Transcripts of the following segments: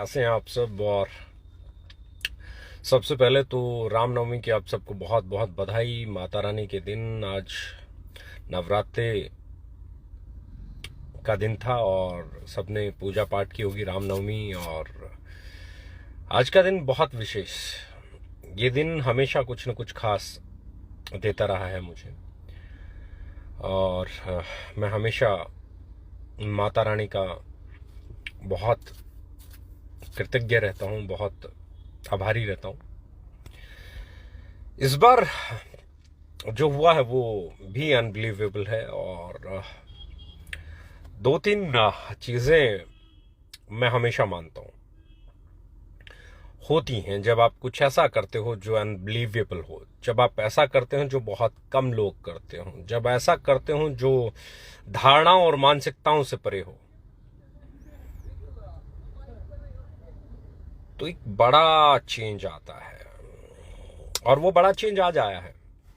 कैसे हैं आप सब। और सबसे पहले तो रामनवमी की आप सबको बहुत बहुत बधाई। माता रानी के दिन आज नवरात्रे का दिन था और सबने पूजा पाठ की होगी रामनवमी। और आज का दिन बहुत विशेष, ये दिन हमेशा कुछ न कुछ खास देता रहा है मुझे। और मैं हमेशा माता रानी का बहुत कृतज्ञ रहता हूँ, बहुत आभारी रहता हूँ। इस बार जो हुआ है वो भी अनबिलीवेबल है। और दो तीन चीज़ें मैं हमेशा मानता हूँ होती हैं जब आप कुछ ऐसा करते हो जो अनबिलीवेबल हो, जब आप ऐसा करते हो जो बहुत कम लोग करते हो, जब ऐसा करते हो जो धारणाओं और मानसिकताओं से परे हो, तो एक बड़ा चेंज आता है। और वो बड़ा चेंज आज आया है।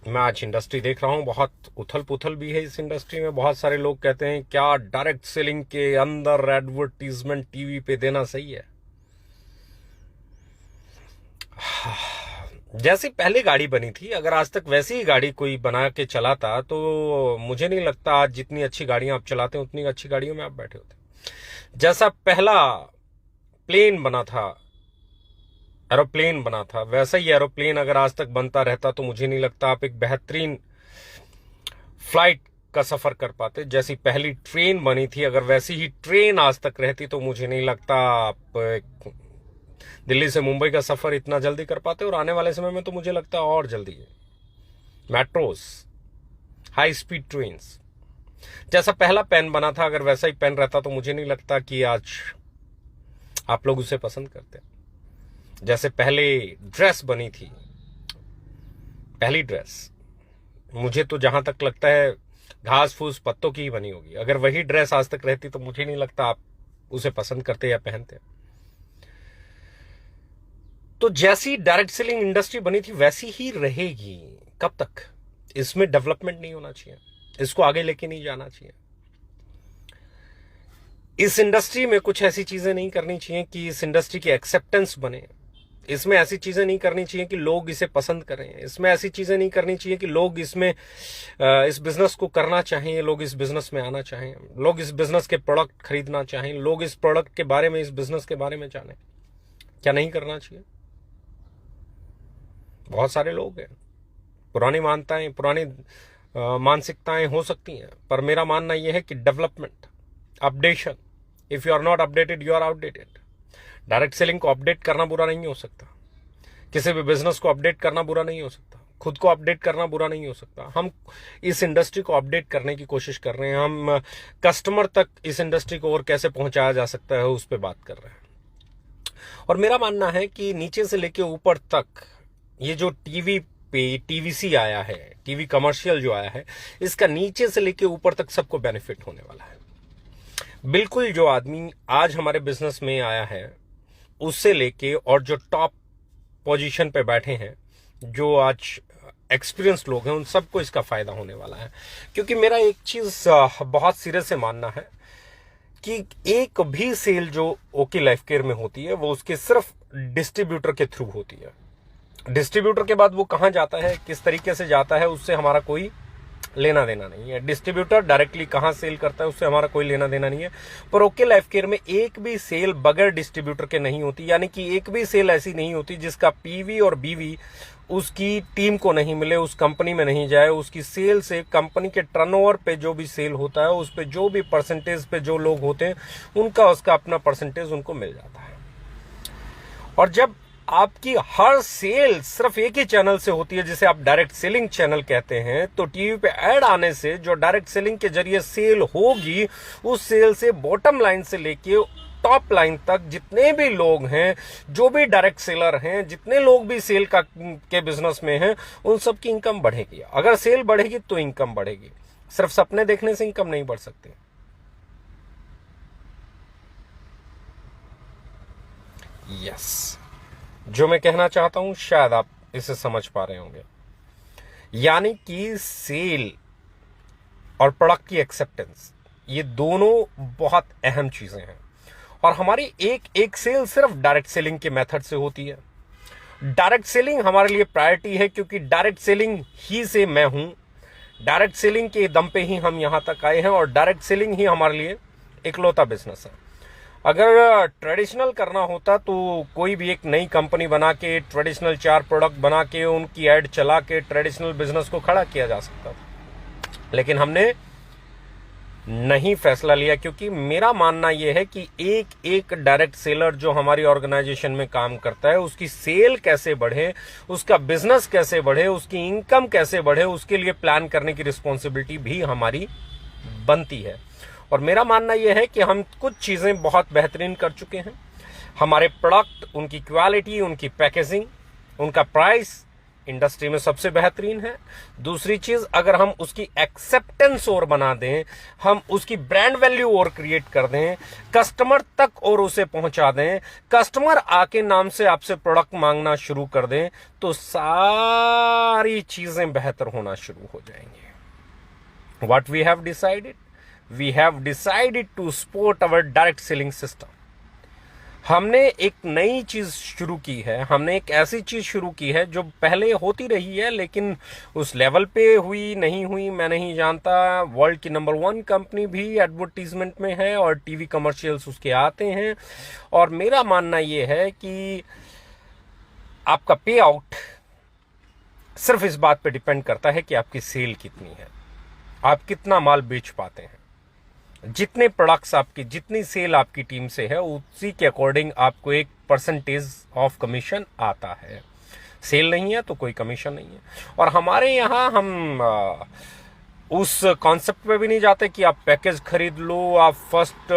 मैं आज इंडस्ट्री देख रहा हूं, बहुत उथल पुथल भी है इस इंडस्ट्री में। बहुत सारे लोग कहते हैं क्या डायरेक्ट सेलिंग के अंदर एडवर्टीजमेंट टीवी पे देना सही है। जैसी पहले गाड़ी बनी थी, अगर आज तक वैसी ही गाड़ी कोई बना के चलाता तो मुझे नहीं लगता आज जितनी अच्छी गाड़ियां आप चलाते हैं उतनी अच्छी गाड़ियों में आप बैठे होते। जैसा पहला प्लेन बना था, एरोप्लेन बना था, वैसा ही एरोप्लेन अगर आज तक बनता रहता तो मुझे नहीं लगता आप एक बेहतरीन फ्लाइट का सफर कर पाते। जैसी पहली ट्रेन बनी थी, अगर वैसी ही ट्रेन आज तक रहती तो मुझे नहीं लगता आप दिल्ली से मुंबई का सफर इतना जल्दी कर पाते। और आने वाले समय में तो मुझे लगता है और जल्दी है। मेट्रोस, हाई स्पीड ट्रेन्स, जैसा पहला पेन बना था अगर वैसा ही पेन रहता तो मुझे नहीं लगता कि आज आप लोग उसे पसंद करते। जैसे पहले ड्रेस बनी थी, पहली ड्रेस मुझे तो जहां तक लगता है घास फूस पत्तों की ही बनी होगी, अगर वही ड्रेस आज तक रहती तो मुझे नहीं लगता आप उसे पसंद करते या पहनते। तो जैसी डायरेक्ट सेलिंग इंडस्ट्री बनी थी वैसी ही रहेगी। कब तक? इसमें डेवलपमेंट नहीं होना चाहिए, इसको आगे लेके नहीं जाना चाहिए। इस इंडस्ट्री में कुछ ऐसी चीजें नहीं करनी चाहिए कि इस इंडस्ट्री की एक्सेप्टेंस बने। इसमें ऐसी चीजें नहीं करनी चाहिए कि लोग इसे पसंद करें। इसमें ऐसी चीजें नहीं करनी चाहिए कि लोग इसमें इस बिजनेस को करना चाहें, लोग इस बिजनेस में आना चाहें, लोग इस बिजनेस के प्रोडक्ट खरीदना चाहें, लोग इस प्रोडक्ट के बारे में, इस बिजनेस के बारे में जानें। क्या नहीं करना चाहिए? बहुत सारे लोग हैं, पुरानी मान्यताएं, पुरानी मानसिकताएं हो सकती हैं, पर मेरा मानना यह है कि development, updation, if you are not updated you are outdated. Direct selling को अपडेट करना बुरा नहीं हो सकता, किसी भी बिजनेस को अपडेट करना बुरा नहीं हो सकता, खुद को अपडेट करना बुरा नहीं हो सकता। हम इस इंडस्ट्री को अपडेट करने की कोशिश कर रहे हैं, हम कस्टमर तक इस इंडस्ट्री को और कैसे पहुंचाया जा सकता है उस पर बात कर रहे हैं। और मेरा मानना है कि नीचे से लेके ऊपर तक ये जो टीवी पे टीवीसी आया है, टीवी कमर्शियल जो आया है, इसका नीचे से लेके ऊपर तक सबको बेनिफिट होने वाला है। बिल्कुल जो आदमी आज हमारे बिजनेस में आया है उससे लेके और जो टॉप पोजीशन पे बैठे हैं, जो आज एक्सपीरियंस लोग हैं, उन सबको इसका फायदा होने वाला है। क्योंकि मेरा एक चीज बहुत सिरे से मानना है कि एक भी सेल जो ओके लाइफ केयर में होती है वो उसके सिर्फ डिस्ट्रीब्यूटर के थ्रू होती है। डिस्ट्रीब्यूटर के बाद वो कहां जाता है, किस तरीके से जाता है, उससे हमारा कोई लेना देना नहीं है। डिस्ट्रीब्यूटर डायरेक्टली कहां सेल करता है उससे हमारा कोई लेना देना नहीं है। पर ओके लाइफ केयर में एक भी सेल बगैर डिस्ट्रीब्यूटर के नहीं होती, यानी कि एक भी सेल ऐसी नहीं होती जिसका पीवी और बीवी उसकी टीम को नहीं मिले, उस कंपनी में नहीं जाए। उसकी सेल से कंपनी के टर्नओवर पे जो भी सेल होता है उस पे जो भी परसेंटेज पे जो लोग होते हैं उनका उसका अपना परसेंटेज उनको मिल जाता है। और जब आपकी हर सेल सिर्फ एक ही चैनल से होती है जिसे आप डायरेक्ट सेलिंग चैनल कहते हैं, तो टीवी पे ऐड आने से जो डायरेक्ट सेलिंग के जरिए सेल होगी, उस सेल से बॉटम लाइन से लेके टॉप लाइन तक जितने भी लोग हैं, जो भी डायरेक्ट सेलर हैं, जितने लोग भी सेल के बिजनेस में हैं, उन सबकी इनकम बढ़ेगी। अगर सेल बढ़ेगी तो इनकम बढ़ेगी। सिर्फ सपने देखने से इनकम नहीं बढ़ सकती। यस, जो मैं कहना चाहता हूं शायद आप इसे समझ पा रहे होंगे। यानी कि सेल और प्रोडक्ट की एक्सेप्टेंस, ये दोनों बहुत अहम चीजें हैं। और हमारी एक सेल सिर्फ डायरेक्ट सेलिंग के मेथड से होती है। डायरेक्ट सेलिंग हमारे लिए प्रायोरिटी है, क्योंकि डायरेक्ट सेलिंग ही से मैं हूं, डायरेक्ट सेलिंग के दम पे ही हम यहां तक आए हैं, और डायरेक्ट सेलिंग ही हमारे लिए इकलौता बिजनेस है। अगर ट्रेडिशनल करना होता तो कोई भी एक नई कंपनी बना के ट्रेडिशनल 4 प्रोडक्ट बना के उनकी एड चला के ट्रेडिशनल बिजनेस को खड़ा किया जा सकता था, लेकिन हमने नहीं फैसला लिया, क्योंकि मेरा मानना यह है कि एक डायरेक्ट सेलर जो हमारी ऑर्गेनाइजेशन में काम करता है, उसकी सेल कैसे बढ़े, उसका बिजनेस कैसे बढ़े, उसकी इनकम कैसे बढ़े, उसके लिए प्लान करने की रिस्पॉन्सिबिलिटी भी हमारी बनती है। और मेरा मानना यह है कि हम कुछ चीजें बहुत बेहतरीन कर चुके हैं। हमारे प्रोडक्ट, उनकी क्वालिटी, उनकी पैकेजिंग, उनका प्राइस इंडस्ट्री में सबसे बेहतरीन है। दूसरी चीज, अगर हम उसकी एक्सेप्टेंस और बना दें, हम उसकी ब्रांड वैल्यू और क्रिएट कर दें, कस्टमर तक और उसे पहुंचा दें, कस्टमर आके नाम से आपसे प्रोडक्ट मांगना शुरू कर दें, तो सारी चीजें बेहतर होना शुरू हो जाएंगी। What we have decided, we have decided to support our direct selling system. हमने एक नई चीज शुरू की है, हमने एक ऐसी चीज शुरू की है जो पहले होती रही है, लेकिन उस लेवल पे हुई नहीं हुई मैं नहीं जानता। वर्ल्ड की नंबर 1 कंपनी भी एडवर्टीजमेंट में है और टीवी कमर्शियल्स उसके आते हैं, और मेरा मानना यह है कि आपका पे आउट सिर्फ इस बात पे डिपेंड करता है कि आपकी सेल कितनी है, आप कितना माल बेच पाते हैं। जितने प्रोडक्ट्स आपकी, जितनी सेल आपकी टीम से है, उसी के अकॉर्डिंग आपको एक परसेंटेज ऑफ कमीशन आता है। सेल नहीं है तो कोई कमीशन नहीं है। और हमारे यहाँ हम उस कॉन्सेप्ट पे भी नहीं जाते कि आप पैकेज खरीद लो, आप फर्स्ट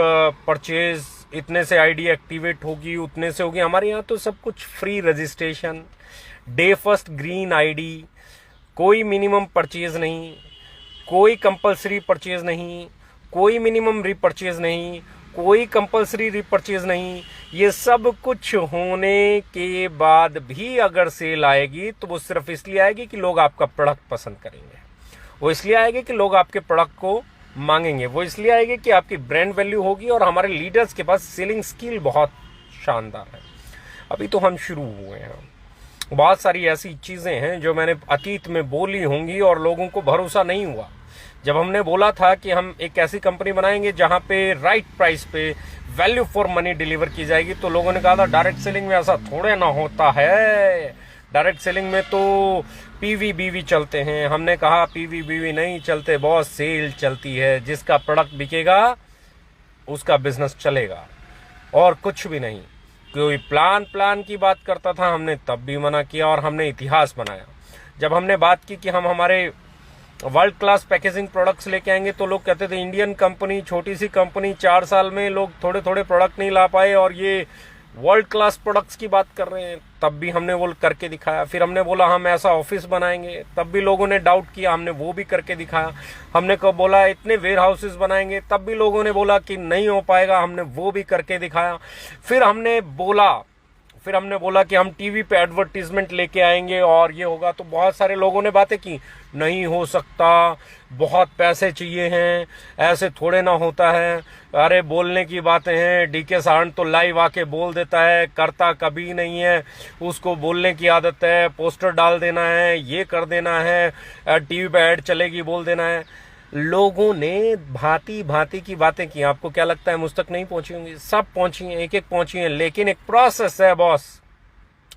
परचेज इतने से आईडी एक्टिवेट होगी, उतने से होगी। हमारे यहाँ तो सब कुछ free registration, day first green ID, कोई मिनिमम परचेज नहीं, कोई कंपलसरी परचेज नहीं, कोई मिनिमम रीपरचेज नहीं, कोई कंपलसरी रीपरचेज नहीं। ये सब कुछ होने के बाद भी अगर सेल आएगी तो वो सिर्फ इसलिए आएगी कि लोग आपका प्रोडक्ट पसंद करेंगे, वो इसलिए आएगी कि लोग आपके प्रोडक्ट को मांगेंगे, वो इसलिए आएगी कि आपकी ब्रांड वैल्यू होगी। और हमारे लीडर्स के पास सेलिंग स्किल बहुत शानदार है। अभी तो हम शुरू हुए हैं, बहुत सारी ऐसी चीजें हैं जो मैंने अतीत में बोली होंगी और लोगों को भरोसा नहीं हुआ। जब हमने बोला था कि हम एक ऐसी कंपनी बनाएंगे जहां पे राइट प्राइस पे वैल्यू फॉर मनी डिलीवर की जाएगी, तो लोगों ने कहा था डायरेक्ट सेलिंग में ऐसा थोड़े ना होता है, डायरेक्ट सेलिंग में तो पीवी बीवी चलते हैं। हमने कहा पीवी बीवी नहीं चलते बॉस, सेल चलती है। जिसका प्रोडक्ट बिकेगा उसका बिजनेस चलेगा, और कुछ भी नहीं। कोई प्लान की बात करता था, हमने तब भी मना किया और हमने इतिहास बनाया। जब हमने बात की कि हम हमारे वर्ल्ड क्लास पैकेजिंग प्रोडक्ट्स लेके आएंगे, तो लोग कहते थे इंडियन कंपनी, छोटी सी कंपनी, 4 साल में लोग थोड़े थोड़े प्रोडक्ट नहीं ला पाए और ये वर्ल्ड क्लास प्रोडक्ट्स की बात कर रहे हैं। तब भी हमने वो करके दिखाया। फिर हमने बोला हम ऐसा ऑफिस बनाएंगे, तब भी लोगों ने डाउट किया, हमने वो भी करके दिखाया। हमने कब बोला इतने वेयर हाउसेस बनाएंगे, तब भी लोगों ने बोला कि नहीं हो पाएगा, हमने वो भी करके दिखाया। फिर हमने बोला कि हम टीवी पे एडवर्टीजमेंट लेके आएंगे और ये होगा, तो बहुत सारे लोगों ने बातें की, नहीं हो सकता, बहुत पैसे चाहिए हैं, ऐसे थोड़े ना होता है, अरे बोलने की बातें हैं, डीके साहन तो लाइव आके बोल देता है, करता कभी नहीं है, उसको बोलने की आदत है, पोस्टर डाल देना है, ये कर देना है, टीवी पे ऐड चलेगी बोल देना है। लोगों ने भांति भांति की बातें की। आपको क्या लगता है मुझ तक नहीं पहुंची होंगी? सब पहुंची हैं, एक एक पहुंची हैं, लेकिन एक प्रोसेस है बॉस।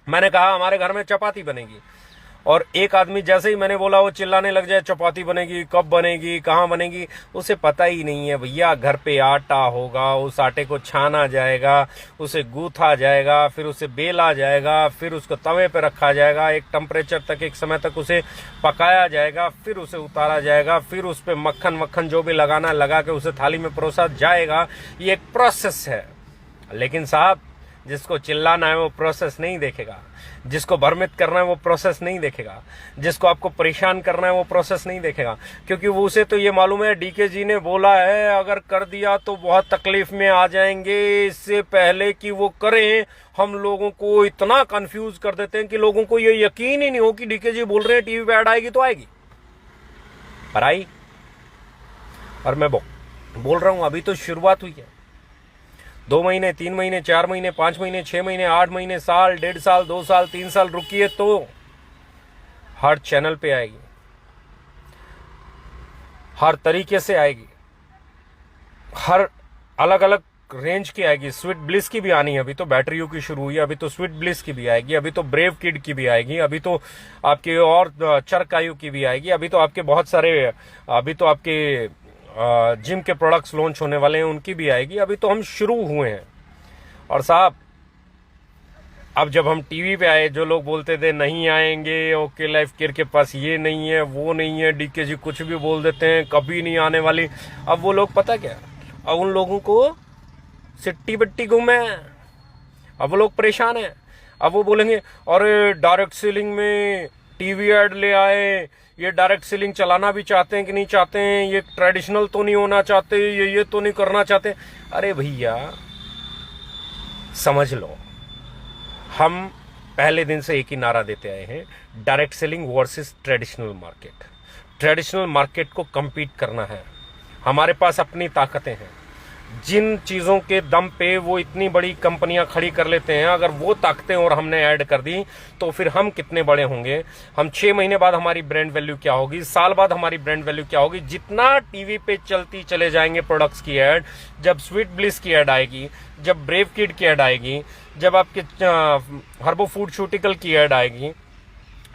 मैंने कहा हमारे घर में चपाती बनेगी, और एक आदमी जैसे ही मैंने बोला वो चिल्लाने लग जाए, चपाती बनेगी, कब बनेगी, कहाँ बनेगी। उसे पता ही नहीं है भैया, घर पे आटा होगा, उस आटे को छाना जाएगा, उसे गूथा जाएगा, फिर उसे बेला जाएगा, फिर उसको तवे पे रखा जाएगा, एक टेम्परेचर तक, एक समय तक उसे पकाया जाएगा, फिर उसे उतारा जाएगा, फिर उस पे मक्खन जो भी लगाना लगा के उसे थाली में परोसा जाएगा। ये एक प्रोसेस है। लेकिन साहब, जिसको चिल्लाना है वो प्रोसेस नहीं देखेगा, जिसको भ्रमित करना है वो प्रोसेस नहीं देखेगा, जिसको आपको परेशान करना है वो प्रोसेस नहीं देखेगा, क्योंकि वो उसे तो ये मालूम है डीके जी ने बोला है अगर कर दिया तो बहुत तकलीफ में आ जाएंगे। इससे पहले कि वो करें, हम लोगों को इतना कंफ्यूज कर देते हैं कि लोगों को ये यकीन ही नहीं हो कि डीके जी बोल रहे हैं टीवी पे ऐड आएगी तो आएगी, पर आई। और मैं बोल रहा हूं अभी तो शुरुआत हुई है। 2 महीने, 3 महीने, 4 महीने, 5 महीने, 6 महीने, 8 महीने, साल, 1.5 साल, 2 साल, 3 साल रुकिए तो हर चैनल पे आएगी, हर तरीके से आएगी, हर अलग अलग रेंज की आएगी। स्वीट ब्लिस की भी आनी है, अभी तो बैटरियों की शुरू हुई है, अभी तो स्वीट ब्लिस की भी आएगी, अभी तो ब्रेव किड की भी आएगी, अभी तो आपके और चरकायु की भी आएगी, अभी तो आपके बहुत सारे, अभी तो आपके जिम के प्रोडक्ट्स लॉन्च होने वाले हैं, उनकी भी आएगी। अभी तो हम शुरू हुए हैं। और साहब, अब जब हम टीवी पे आए, जो लोग बोलते थे नहीं आएंगे, ओके लाइफ केयर के पास ये नहीं है, वो नहीं है, डीके जी कुछ भी बोल देते हैं, कभी नहीं आने वाली। अब वो लोग पता क्या, अब उन लोगों को सिट्टी बट्टी घूमे, अब वो लोग परेशान हैं। अब वो बोलेंगे अरे डायरेक्ट सेलिंग में टीवी ऐड ले आए, ये डायरेक्ट सेलिंग चलाना भी चाहते हैं कि नहीं चाहते हैं, ये ट्रेडिशनल तो नहीं होना चाहते, ये तो नहीं करना चाहते। अरे भैया समझ लो, हम पहले दिन से एक ही नारा देते आए हैं, direct selling versus traditional market. Traditional market को compete करना है। हमारे पास अपनी ताकतें हैं, जिन चीज़ों के दम पे वो इतनी बड़ी कंपनियां खड़ी कर लेते हैं, अगर वो ताकतें और हमने ऐड कर दी तो फिर हम कितने बड़े होंगे। हम 6 महीने बाद हमारी ब्रांड वैल्यू क्या होगी, साल बाद हमारी ब्रांड वैल्यू क्या होगी। जितना टीवी पे चलती चले जाएंगे प्रोडक्ट्स की ऐड, जब स्वीट ब्लिस की ऐड आएगी, जब ब्रेव किड की ऐड आएगी, जब आपके हर्बो फूडस्यूटिकल की ऐड आएगी,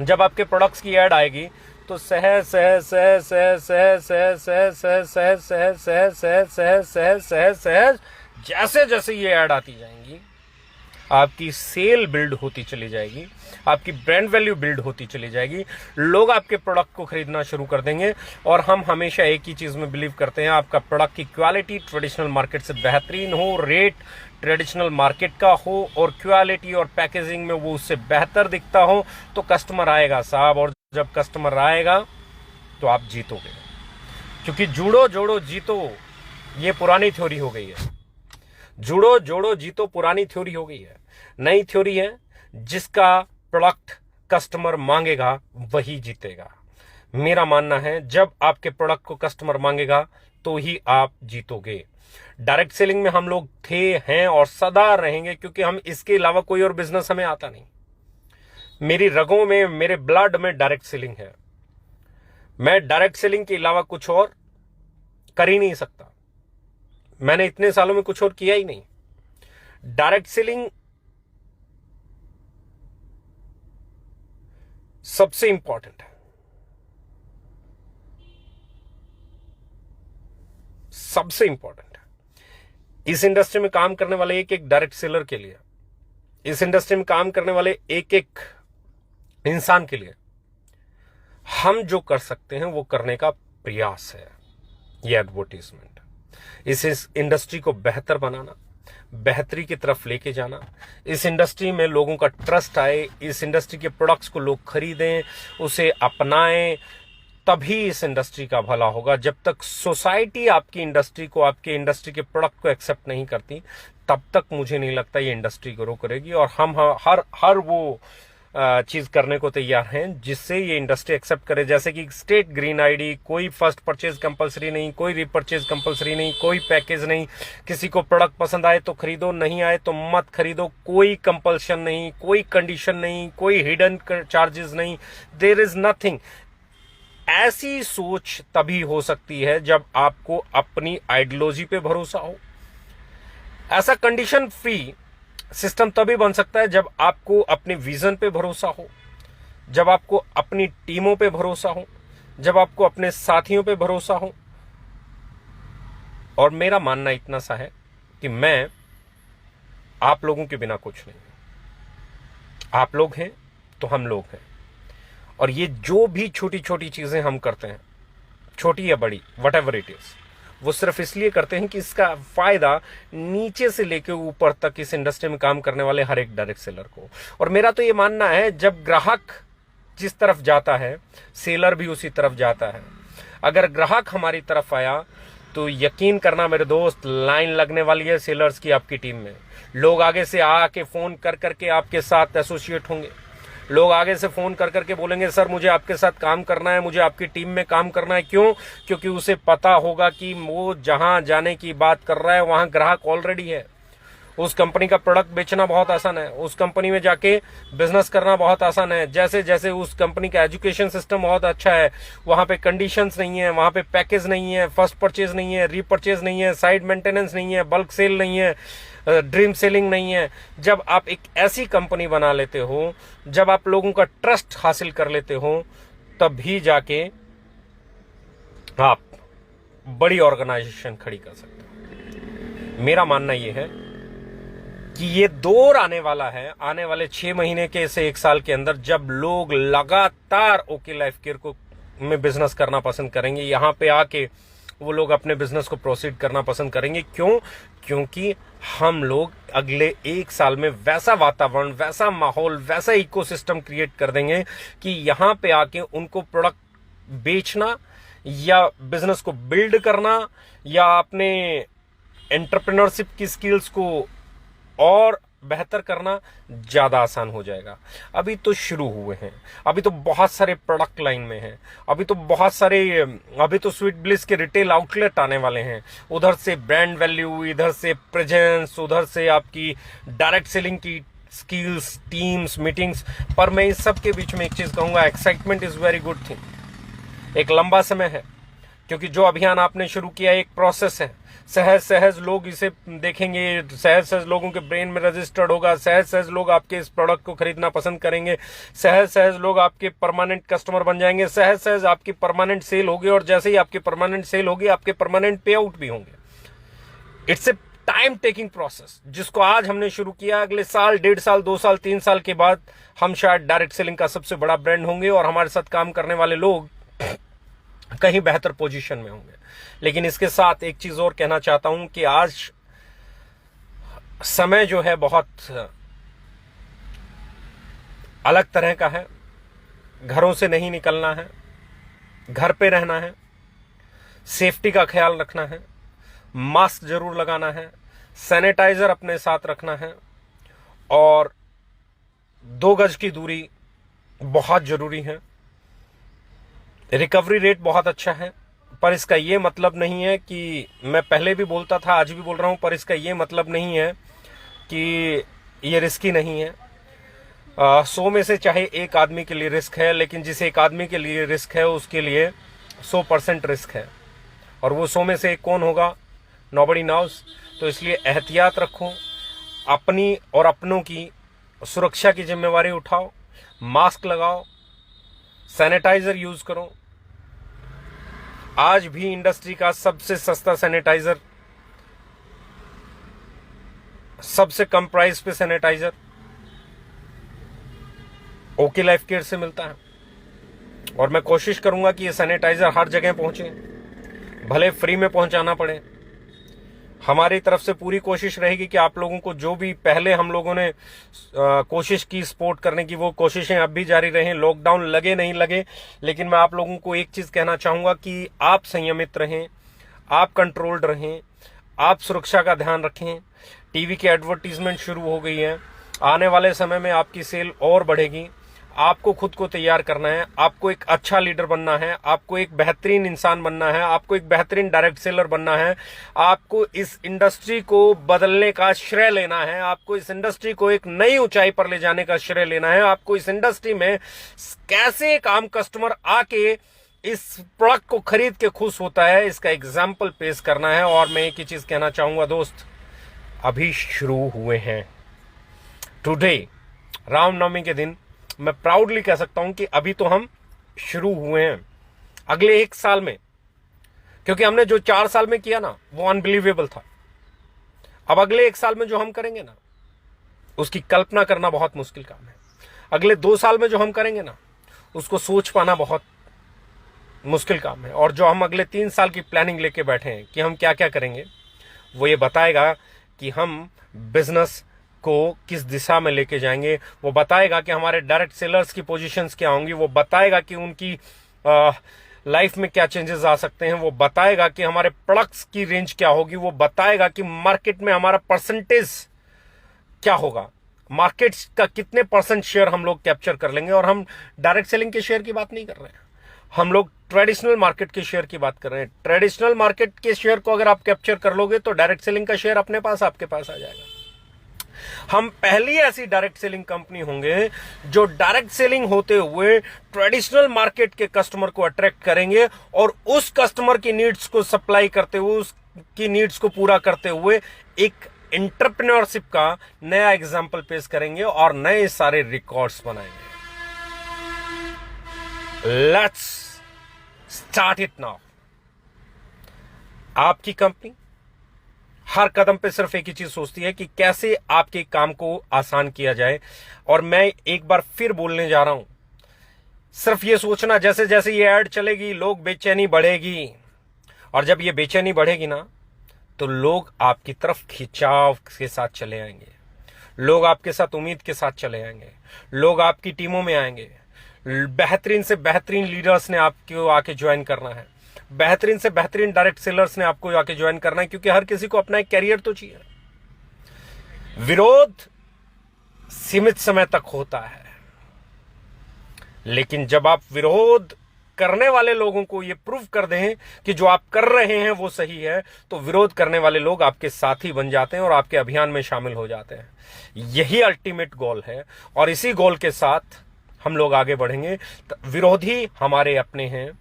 जब आपके प्रोडक्ट्स की ऐड आएगी, तो सहज सहज सहज सहज सहज सहज सहज सहज सहज सहज सहज सहज सहज सहज सहज जैसे जैसे ये ऐड आती जाएंगी, आपकी सेल बिल्ड होती चली जाएगी, आपकी ब्रांड वैल्यू बिल्ड होती चली जाएगी, लोग आपके प्रोडक्ट को खरीदना शुरू कर देंगे। और हम हमेशा एक ही चीज में बिलीव करते हैं, आपका प्रोडक्ट की क्वालिटी ट्रेडिशनल मार्केट से बेहतरीन हो, रेट ट्रेडिशनल मार्केट का हो, और क्वालिटी और पैकेजिंग में वो उससे बेहतर दिखता हो, तो कस्टमर आएगा साहब। और जब कस्टमर आएगा तो आप जीतोगे, क्योंकि जुड़ो जोड़ो जीतो ये पुरानी थ्योरी हो गई है। जुड़ो जोड़ो जीतो पुरानी थ्योरी हो गई है। नई थ्योरी है, जिसका प्रोडक्ट कस्टमर मांगेगा वही जीतेगा। मेरा मानना है, जब आपके प्रोडक्ट को कस्टमर मांगेगा तो ही आप जीतोगे। डायरेक्ट सेलिंग में हम लोग थे, हैं और सदा रहेंगे, क्योंकि हम इसके अलावा कोई और बिजनेस हमें आता नहीं। मेरी रगों में, मेरे ब्लड में डायरेक्ट सेलिंग है। मैं डायरेक्ट सेलिंग के अलावा कुछ और कर ही नहीं सकता। मैंने इतने सालों में कुछ और किया ही नहीं। डायरेक्ट सेलिंग सबसे इंपॉर्टेंट है, सबसे इंपॉर्टेंट है। इस इंडस्ट्री में काम करने वाले एक एक डायरेक्ट सेलर के लिए, इस इंडस्ट्री में काम करने वाले एक एक इंसान के लिए हम जो कर सकते हैं वो करने का प्रयास है। ये एडवर्टीजमेंट, इस इंडस्ट्री को बेहतर बनाना, बेहतरी की तरफ लेके जाना, इस इंडस्ट्री में लोगों का ट्रस्ट आए, इस इंडस्ट्री के प्रोडक्ट्स को लोग खरीदें, उसे अपनाएं, तभी इस इंडस्ट्री का भला होगा। जब तक सोसाइटी आपकी इंडस्ट्री को, आपके इंडस्ट्री के प्रोडक्ट को एक्सेप्ट नहीं करती, तब तक मुझे नहीं लगता ये इंडस्ट्री ग्रो करेगी। और हम हर वो चीज करने को तैयार हैं जिससे ये इंडस्ट्री एक्सेप्ट करे। जैसे कि स्टेट ग्रीन आईडी, कोई फर्स्ट परचेज कंपलसरी नहीं, कोई रीपरचेज कंपलसरी नहीं, कोई पैकेज नहीं। किसी को प्रोडक्ट पसंद आए तो खरीदो, नहीं आए तो मत खरीदो। कोई कंपल्शन नहीं, कोई कंडीशन नहीं, कोई हिडन चार्जेस नहीं, देयर इज नथिंग। ऐसी सोच तभी हो सकती है जब आपको अपनी आइडियोलॉजी पे भरोसा हो। ऐसा कंडीशन फ्री सिस्टम तभी बन सकता है जब आपको अपने विजन पे भरोसा हो, जब आपको अपनी टीमों पे भरोसा हो, जब आपको अपने साथियों पे भरोसा हो। और मेरा मानना इतना सा है कि मैं आप लोगों के बिना कुछ नहीं। आप लोग हैं तो हम लोग हैं। और ये जो भी छोटी छोटी चीजें हम करते हैं, छोटी या बड़ी, वट एवर इट इज, वो सिर्फ इसलिए करते हैं कि इसका फायदा नीचे से लेकर ऊपर तक इस इंडस्ट्री में काम करने वाले हर एक डायरेक्ट सेलर को। और मेरा तो ये मानना है, जब ग्राहक जिस तरफ जाता है, सेलर भी उसी तरफ जाता है। अगर ग्राहक हमारी तरफ आया तो यकीन करना मेरे दोस्त, लाइन लगने वाली है सेलर्स की आपकी टीम में। लोग आगे से आके फोन कर करके आपके साथ एसोसिएट होंगे। लोग आगे से फोन कर करके बोलेंगे सर मुझे आपके साथ काम करना है, मुझे आपकी टीम में काम करना है। क्यों? क्योंकि उसे पता होगा कि वो जहां जाने की बात कर रहा है वहां ग्राहक ऑलरेडी है। उस कंपनी का प्रोडक्ट बेचना बहुत आसान है, उस कंपनी में जाके बिजनेस करना बहुत आसान है। जैसे जैसे उस कंपनी का एजुकेशन सिस्टम बहुत अच्छा है, वहां पे कंडीशंस नहीं है, वहां पे पैकेज नहीं है, फर्स्ट परचेज नहीं है, रीपरचेज नहीं है, साइड मेंटेनेंस नहीं है, बल्क सेल नहीं है, ड्रीम सेलिंग नहीं है। जब आप एक ऐसी कंपनी बना लेते हो, जब आप लोगों का ट्रस्ट हासिल कर लेते हो, तब भी जाके आप बड़ी ऑर्गेनाइजेशन खड़ी कर सकते हो। मेरा मानना यह है कि ये दौर आने वाला है, आने वाले 6 महीने के से 1 साल के अंदर, जब लोग लगातार ओके लाइफ केयर को में बिजनेस करना पसंद करेंगे। यहां पे आके वो लोग अपने बिजनेस को प्रोसीड करना पसंद करेंगे। क्यों? क्योंकि हम लोग अगले 1 साल में वैसा वातावरण, वैसा माहौल, वैसा इकोसिस्टम क्रिएट कर देंगे कि यहां पे आके उनको प्रोडक्ट बेचना या बिजनेस को बिल्ड करना या अपने एंटरप्रेन्योरशिप की स्किल्स को और बेहतर करना ज्यादा आसान हो जाएगा। अभी तो शुरू हुए हैं, अभी तो बहुत सारे प्रोडक्ट लाइन में हैं, अभी तो स्वीट ब्लिस के रिटेल आउटलेट आने वाले हैं। उधर से ब्रांड वैल्यू, इधर से प्रेजेंस, उधर से आपकी डायरेक्ट सेलिंग की स्किल्स, टीम्स, मीटिंग्स। पर मैं इस सब के बीच में एक चीज कहूंगा, excitement is very good thing. एक लंबा समय है, क्योंकि जो अभियान आपने शुरू किया एक प्रोसेस है। सहज सहज लोग इसे देखेंगे, सहज सहज लोगों के ब्रेन में रजिस्टर्ड होगा, सहज सहज लोग आपके इस प्रोडक्ट को खरीदना पसंद करेंगे, सहज सहज लोग आपके परमानेंट कस्टमर बन जाएंगे, सहज सहज आपकी परमानेंट सेल होगी, और जैसे ही आपकी परमानेंट सेल होगी आपके परमानेंट पे आउट भी होंगे। It's a time taking process, जिसको आज हमने शुरू किया, अगले साल, 1.5 साल, 2 साल, 3 साल के बाद हम शायद डायरेक्ट सेलिंग का सबसे बड़ा ब्रांड होंगे और हमारे साथ काम करने वाले लोग कहीं बेहतर पोजीशन में होंगे। लेकिन इसके साथ एक चीज और कहना चाहता हूं कि आज समय जो है बहुत अलग तरह का है। घरों से नहीं निकलना है, घर पे रहना है, सेफ्टी का ख्याल रखना है, मास्क जरूर लगाना है, सैनिटाइजर अपने साथ रखना है, और 2 गज की दूरी बहुत जरूरी है। रिकवरी रेट बहुत अच्छा है, पर इसका यह मतलब नहीं है कि, मैं पहले भी बोलता था, आज भी बोल रहा हूं, पर इसका यह मतलब नहीं है कि ये रिस्की नहीं है। 100 में से चाहे 1 आदमी के लिए रिस्क है, लेकिन जिस 1 आदमी के लिए रिस्क है उसके लिए 100% रिस्क है, और वो 100 में से 1 कौन होगा, नोबडी नोस। तो इसलिए एहतियात रखो, अपनी और अपनों की सुरक्षा की जिम्मेवारी उठाओ, मास्क लगाओ, सैनिटाइजर यूज करो। आज भी इंडस्ट्री का सबसे सस्ता सैनिटाइजर, सबसे कम प्राइस पे सैनिटाइजर ओके लाइफ केयर से मिलता है, और मैं कोशिश करूंगा कि ये सैनिटाइजर हर जगह पहुंचे, भले फ्री में पहुंचाना पड़े। हमारी तरफ से पूरी कोशिश रहेगी कि आप लोगों को, जो भी पहले हम लोगों ने कोशिश की सपोर्ट करने की, वो कोशिशें अब भी जारी रहें। लॉकडाउन लगे नहीं लगे, लेकिन मैं आप लोगों को एक चीज कहना चाहूंगा कि आप संयमित रहें, आप कंट्रोल्ड रहें, आप सुरक्षा का ध्यान रखें। टीवी की एडवर्टीजमेंट शुरू हो गई है, आने वाले समय में आपकी सेल और बढ़ेगी। आपको खुद को तैयार करना है, आपको एक अच्छा लीडर बनना है, आपको एक बेहतरीन इंसान बनना है, आपको एक बेहतरीन डायरेक्ट सेलर बनना है, आपको इस इंडस्ट्री को बदलने का श्रेय लेना है, आपको इस इंडस्ट्री को एक नई ऊंचाई पर ले जाने का श्रेय लेना है, आपको इस इंडस्ट्री में कैसे एक आम कस्टमर आके इस प्रोडक्ट को खरीद के खुश होता है, इसका एग्जाम्पल पेश करना है। और मैं एक ही चीज कहना चाहूंगा दोस्त, अभी शुरू हुए हैं। टुडे, रामनवमी के दिन, मैं प्राउडली कह सकता हूं कि अभी तो हम शुरू हुए हैं। अगले 1 साल में, क्योंकि हमने जो 4 साल में किया ना, वो अनबिलीवेबल था। अब अगले 1 साल में जो हम करेंगे ना, उसकी कल्पना करना बहुत मुश्किल काम है। अगले 2 साल में जो हम करेंगे ना, उसको सोच पाना बहुत मुश्किल काम है। और जो हम अगले 3 साल की प्लानिंग लेके बैठे हैं कि हम क्या क्या करेंगे, वो ये बताएगा कि हम बिजनेस को किस दिशा में लेके जाएंगे, वो बताएगा कि हमारे डायरेक्ट सेलर्स की पोजीशंस क्या होंगी, वो बताएगा कि उनकी लाइफ में क्या चेंजेस आ सकते हैं, वो बताएगा कि हमारे प्रोडक्ट्स की रेंज क्या होगी, वो बताएगा कि मार्केट में हमारा परसेंटेज क्या होगा, मार्केट का कितने % शेयर हम लोग कैप्चर कर लेंगे। और हम डायरेक्ट सेलिंग के शेयर की बात नहीं कर रहे हैं, हम लोग ट्रेडिशनल मार्केट के शेयर की बात कर रहे हैं। ट्रेडिशनल मार्केट के शेयर को अगर आप कैप्चर कर लोगे तो डायरेक्ट सेलिंग का शेयर अपने पास, आपके पास आ जाएगा। हम पहली ऐसी डायरेक्ट सेलिंग कंपनी होंगे जो डायरेक्ट सेलिंग होते हुए ट्रेडिशनल मार्केट के कस्टमर को अट्रैक्ट करेंगे और उस कस्टमर की नीड्स को सप्लाई करते हुए, उसकी नीड्स को पूरा करते हुए एक एंटरप्रेन्योरशिप का नया एग्जाम्पल पेश करेंगे और नए सारे रिकॉर्ड्स बनाएंगे। Let's start it now. आपकी कंपनी हर कदम पे सिर्फ एक ही चीज सोचती है कि कैसे आपके काम को आसान किया जाए। और मैं एक बार फिर बोलने जा रहा हूं, सिर्फ ये सोचना जैसे जैसे ये ऐड चलेगी लोग बेचैनी बढ़ेगी, और जब ये बेचैनी बढ़ेगी ना तो लोग आपकी तरफ खिंचाव के साथ चले आएंगे, लोग आपके साथ उम्मीद के साथ चले आएंगे, लोग आपकी टीमों में आएंगे। बेहतरीन से बेहतरीन लीडर्स ने आपको आके ज्वाइन करना है, बेहतरीन से बेहतरीन डायरेक्ट सेलर्स ने आपको आके ज्वाइन करना है, क्योंकि हर किसी को अपना एक कैरियर तो चाहिए। विरोध सीमित समय तक होता है, लेकिन जब आप विरोध करने वाले लोगों को यह प्रूव कर दें कि जो आप कर रहे हैं वो सही है, तो विरोध करने वाले लोग आपके साथी बन जाते हैं और आपके अभियान में शामिल हो जाते हैं। यही अल्टीमेट गोल है और इसी गोल के साथ हम लोग आगे बढ़ेंगे। विरोधी हमारे अपने हैं,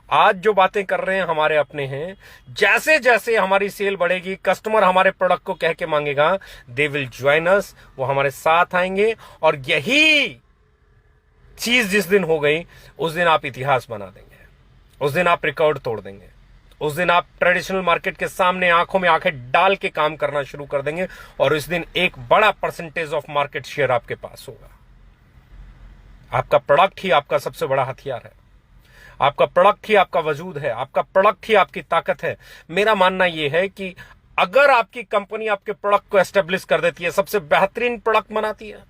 आज जो बातें कर रहे हैं हमारे अपने हैं। जैसे जैसे हमारी सेल बढ़ेगी, कस्टमर हमारे प्रोडक्ट को कह के मांगेगा, दे विल ज्वाइन अस, वो हमारे साथ आएंगे। और यही चीज जिस दिन हो गई उस दिन आप इतिहास बना देंगे, उस दिन आप रिकॉर्ड तोड़ देंगे, उस दिन आप ट्रेडिशनल मार्केट के सामने आंखों में आंखें डाल के काम करना शुरू कर देंगे और इस दिन एक बड़ा परसेंटेज ऑफ मार्केट शेयर आपके पास होगा। आपका प्रोडक्ट ही आपका सबसे बड़ा हथियार है, आपका प्रोडक्ट ही आपका वजूद है, आपका प्रोडक्ट ही आपकी ताकत है। मेरा मानना यह है कि अगर आपकी कंपनी आपके प्रोडक्ट को एस्टेब्लिश कर देती है, सबसे बेहतरीन प्रोडक्ट बनाती है,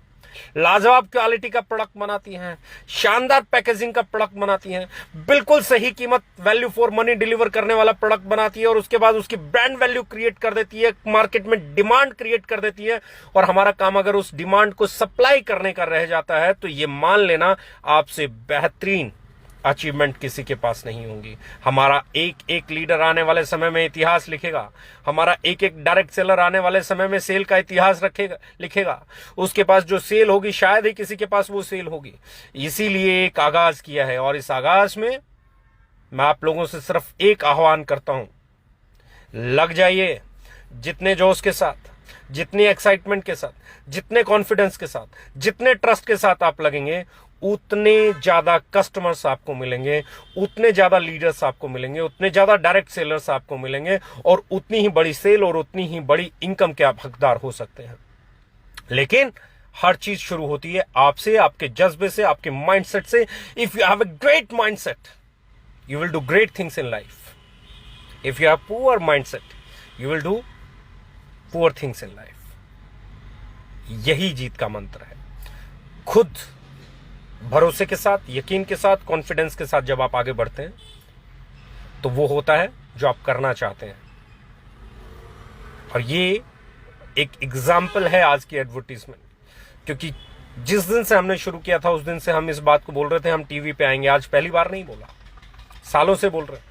लाजवाब क्वालिटी का प्रोडक्ट बनाती हैं, शानदार पैकेजिंग का प्रोडक्ट बनाती हैं, बिल्कुल सही कीमत वैल्यू फॉर मनी डिलीवर करने वाला प्रोडक्ट बनाती है और उसके बाद उसकी ब्रांड वैल्यू क्रिएट कर देती है, मार्केट में डिमांड क्रिएट कर देती है, और हमारा काम अगर उस डिमांड को सप्लाई करने का रह जाता है तो ये मान लेना आपसे बेहतरीन अचीवमेंट किसी के पास नहीं होंगी। हमारा एक एक लीडर आने वाले समय में इतिहास लिखेगा, हमारा एक एक डायरेक्ट सेलर आने वाले समय में सेल का इतिहास लिखेगा। उसके पास जो सेल होगी शायद ही किसी के पास वो सेल होगी। इसीलिए एक आगाज किया है और इस आगाज में मैं आप लोगों से सिर्फ एक आह्वान करता हूं, लग जाइए। जितने जोश के साथ, जितनी एक्साइटमेंट के साथ, जितने कॉन्फिडेंस के साथ, जितने ट्रस्ट के साथ आप लगेंगे, उतने ज्यादा कस्टमर्स आपको मिलेंगे, उतने ज्यादा लीडर्स आपको मिलेंगे, उतने ज्यादा डायरेक्ट सेलर्स आपको मिलेंगे और उतनी ही बड़ी सेल और उतनी ही बड़ी इनकम के आप हकदार हो सकते हैं। लेकिन हर चीज शुरू होती है आपसे, आपके जज्बे से, आपके माइंडसेट से। If you have a great mindset you will do great things in life. If you have poor mindset you will do poor things in life. यही जीत का मंत्र है। खुद भरोसे के साथ, यकीन के साथ, कॉन्फिडेंस के साथ जब आप आगे बढ़ते हैं तो वो होता है जो आप करना चाहते हैं। और ये एक एग्जाम्पल है आज की एडवर्टीजमेंट, क्योंकि जिस दिन से हमने शुरू किया था उस दिन से हम इस बात को बोल रहे थे हम टीवी पे आएंगे। आज पहली बार नहीं बोला, सालों से बोल रहे हैं।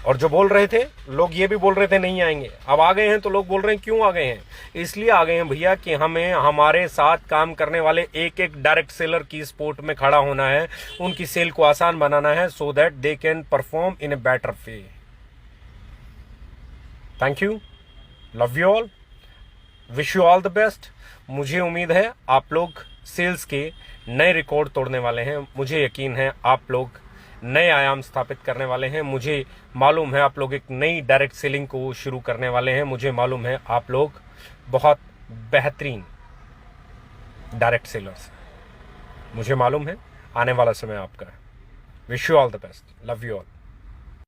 और जो बोल रहे थे लोग ये भी बोल रहे थे नहीं आएंगे, अब आ गए हैं तो लोग बोल रहे हैं क्यों आ गए हैं? इसलिए आ गए हैं भैया कि हमें हमारे साथ काम करने वाले एक एक डायरेक्ट सेलर की सपोर्ट में खड़ा होना है, उनकी सेल को आसान बनाना है, so that they can perform in a better way. Thank you, love you all, wish you all the best. मुझे उम्मीद है आप लोग सेल्स के नए रिकॉर्ड तोड़ने वाले हैं। मुझे यकीन है आप लोग नए आयाम स्थापित करने वाले हैं। मुझे मालूम है आप लोग एक नई डायरेक्ट सेलिंग को शुरू करने वाले हैं। मुझे मालूम है आप लोग बहुत बेहतरीन डायरेक्ट सेलर्स हैं। मुझे मालूम है आने वाला समय आपका है। Wish you all the best, love you all.